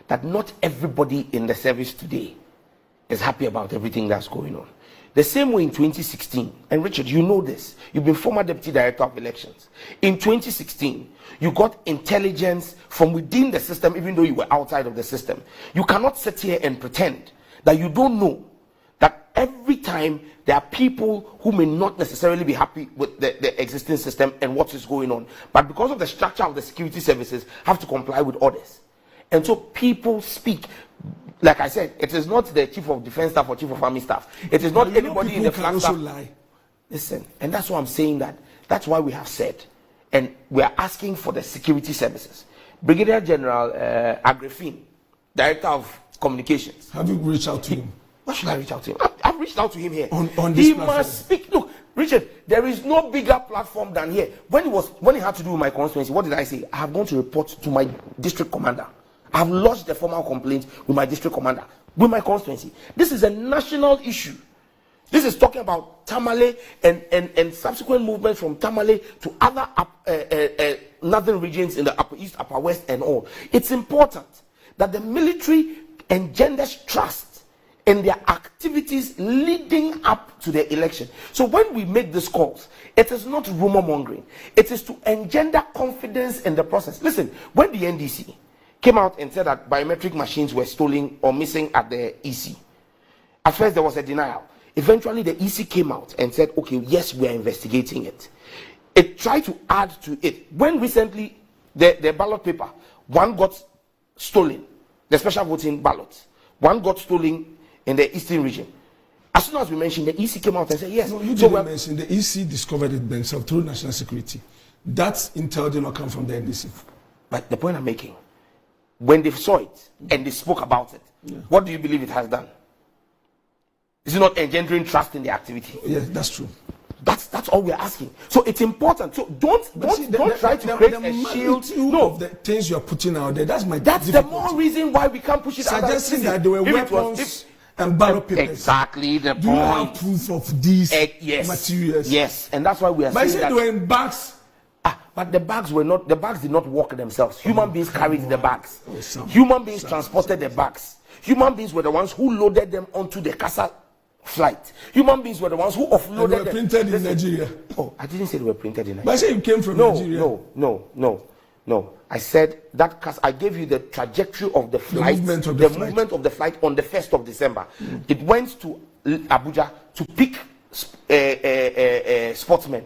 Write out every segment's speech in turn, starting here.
that not everybody in the service today is happy about everything that's going on. The same way in 2016, and Richard, you know this, you've been former deputy director of elections. In 2016, you got intelligence from within the system, even though you were outside of the system. You cannot sit here and pretend that you don't know that every time there are people who may not necessarily be happy with the existing system and what is going on, but because of the structure of the security services, have to comply with orders. And so people speak. Like I said, it is not the chief of defense staff or chief of army staff. It is not anybody in the flag staff. Lie. Listen, and that's why I'm saying that. That's why we have said, and we are asking for the security services. Brigadier General Agrafin, Director of Communications. Have you reached out to him? Why should I reach out to him? I've reached out to him here. On this he platform. must speak. Look, Richard, there is no bigger platform than here. When he had to do with my constituency, what did I say? I have gone to report to my district commander. I have lodged the formal complaint with my district commander, with my constituency. This is a national issue. This is talking about Tamale and subsequent movements from Tamale to other northern regions in the Upper East, Upper West, and all. It's important that the military engenders trust in their activities leading up to the election. So when we make these calls, it is not rumor mongering. It is to engender confidence in the process. Listen, when the NDC came out and said that biometric machines were stolen or missing at the EC, at first there was a denial. Eventually the EC came out and said, okay, yes, we are investigating it. It tried to add to it. When recently the ballot paper, one got stolen, the special voting ballots, one got stolen in the eastern region. As soon as we mentioned, the EC came out and said, yes. No, you didn't mention the EC discovered it themselves through national security. That intel did not come from the NDC. But the point I'm making, when they saw it and they spoke about it, what do you believe it has done? Is it not engendering trust in the activity? Yes, that's true. That's all we're asking. So it's important. So don't try to create a shield. No, of the things you are putting out there. That's difficulty. The more reason why we can't push it. Suggesting that there were weapons and ballot papers. Exactly the point. Do you have proof of these yes, materials? Yes, and that's why we are saying that. But they were in bags. But the bags were not. The bags did not walk themselves. Human beings carried the bags. Human beings transported the bags. Human beings were the ones who loaded them onto the Casa flight. Human beings were the ones who offloaded them. They were printed in Nigeria. Oh, I didn't say they were printed in Nigeria. But I said you came from Nigeria. No. I said that I gave you the trajectory of the flight, movement of the flight on the 1st of December. It went to Abuja to pick sportsmen,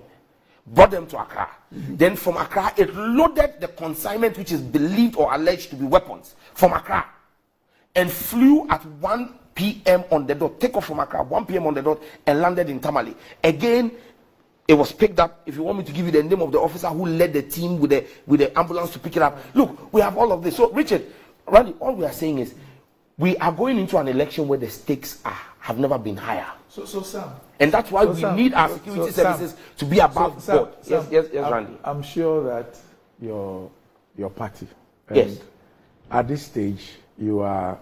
brought them to Accra. Then from Accra, it loaded the consignment, which is believed or alleged to be weapons, from Accra, and flew at 1 p.m. on the dot. Take off from Accra 1 p.m. on the dot and landed in Tamale. Again, it was picked up. If you want me to give you the name of the officer who led the team with the ambulance to pick it up. Look, we have all of this. So, Richard, Randy, all we are saying is we are going into an election where the stakes have never been higher. So Sam. And that's why we need our security services to be above board. Yes, Randy. I'm sure that your party, yes, at this stage, you are,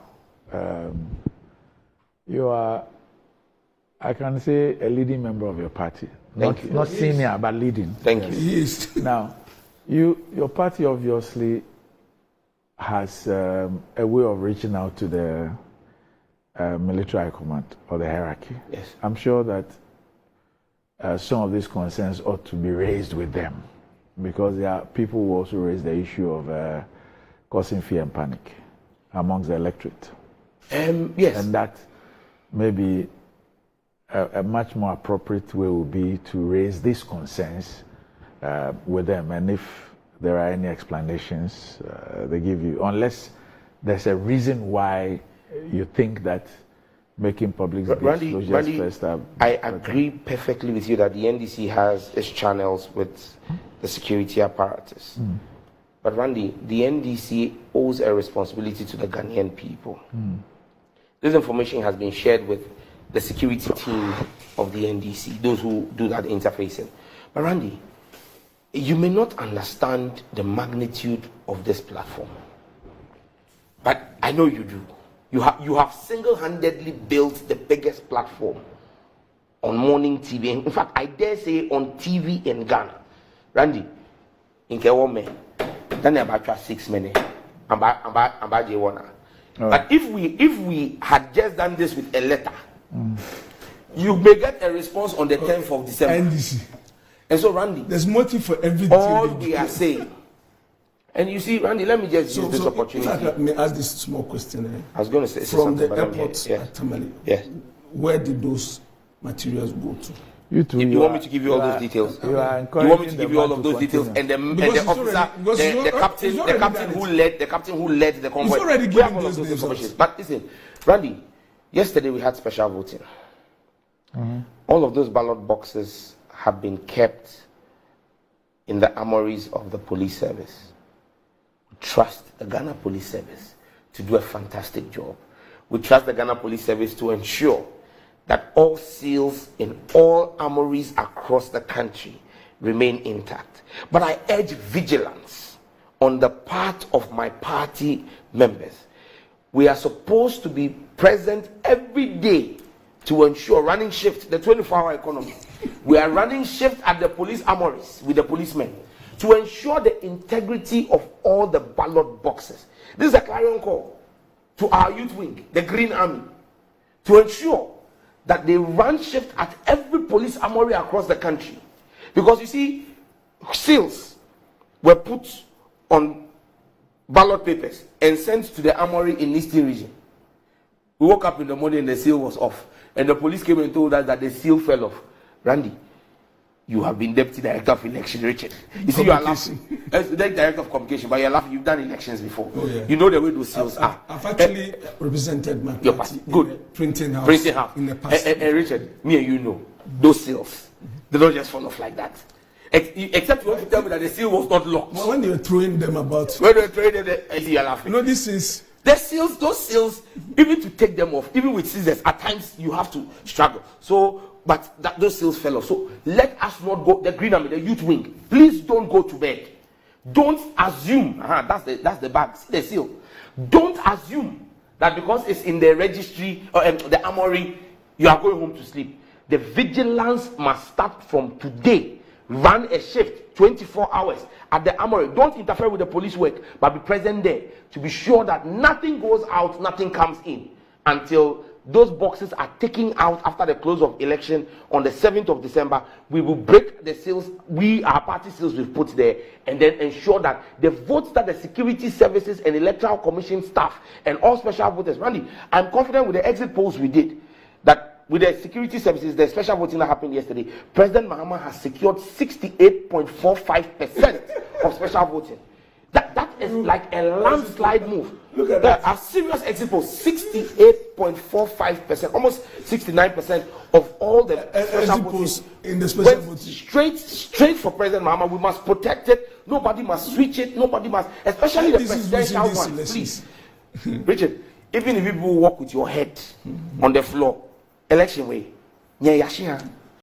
I can say, a leading member of your party. Not senior, but leading. Thank you. Yes. Now, your party obviously has a way of reaching out to the military high command or the hierarchy. Yes. I'm sure that some of these concerns ought to be raised with them, because there are people who also raise the issue of causing fear and panic amongst the electorate. Yes. And that maybe a much more appropriate way would be to raise these concerns with them. And if there are any explanations they give you, unless there's a reason why you think that making public disclosures first are... I agree perfectly with you that the NDC has its channels with the security apparatus. But Randy, the NDC owes a responsibility to the Ghanaian people. This information has been shared with the security team of the NDC, those who do that interfacing. But Randy, you may not understand the magnitude of this platform, but I know you do. You have single-handedly built the biggest platform on morning TV. In fact, I dare say on TV in Ghana. Randy, in Kewome, then about 6 minutes. But if we had just done this with a letter, you may get a response on the 10th of December. NDC. And so, Randy, there's motive for everything. All we are saying. And you see, Randy, let me just use this opportunity. If I may ask this small question. I was going to say from something, the airport at Tamale. Yes. Where did those materials go to? You want me to give you all those details? You want me to give you all of those details? And the officer, the captain who led the convoy. We have all of those information. But listen, Randy, yesterday we had special voting. All of those ballot boxes have been kept in the armories of the police service. We trust the Ghana Police Service to do a fantastic job. We trust the Ghana Police Service to ensure that all seals in all armories across the country remain intact. But I urge vigilance on the part of my party members. We are supposed to be present every day to ensure running shift, the 24-hour economy. We are running shift at the police armories with the policemen to ensure the integrity of all the ballot boxes. This is a clarion call to our youth wing, the Green Army, to ensure that they run shift at every police armory across the country. Because you see, seals were put on ballot papers and sent to the armory in Eastern region. We woke up in the morning and the seal was off. And the police came and told us that the seal fell off. Randy, you have been deputy director of election, Richard. You see, you are laughing. As the director of communication, but you're laughing. You've done elections before. Oh, yeah. You know the way those seals are. I've actually represented my party in the printing house in the past. And Richard, me and you know, those seals, they don't just fall off like that. Except you want to tell me that the seal was not locked. Well, when you're throwing them about. When you're throwing them, you're laughing. You know, this is... The seals, those seals, even to take them off, even with scissors, at times you have to struggle. So, but those seals fell off. So let us not go. The Green Army, the youth wing, please don't go to bed. Don't assume. That's the bag. See the seal. Don't assume that because it's in the registry or the armory, you are going home to sleep. The vigilance must start from today. Run a shift 24 hours at the armory. Don't interfere with the police work, but be present there to be sure that nothing goes out, nothing comes in until those boxes are taken out after the close of election on the 7th of December. We will break the seals, our party seals we've put there, and then ensure that the votes that the security services and electoral commission staff and all special voters, Randy, I'm confident with the exit polls we did that with the security services, the special voting that happened yesterday, President Mahama has secured 68.45% of special voting. That is like a landslide move. Look at that. A serious exit poll, 68.45%, almost 69% of all the special voting in the special voting. Straight for President Mahama. We must protect it. Nobody must switch it. Nobody must, especially the presidential one. Please, Richard, even if people walk with your head on the floor, election way,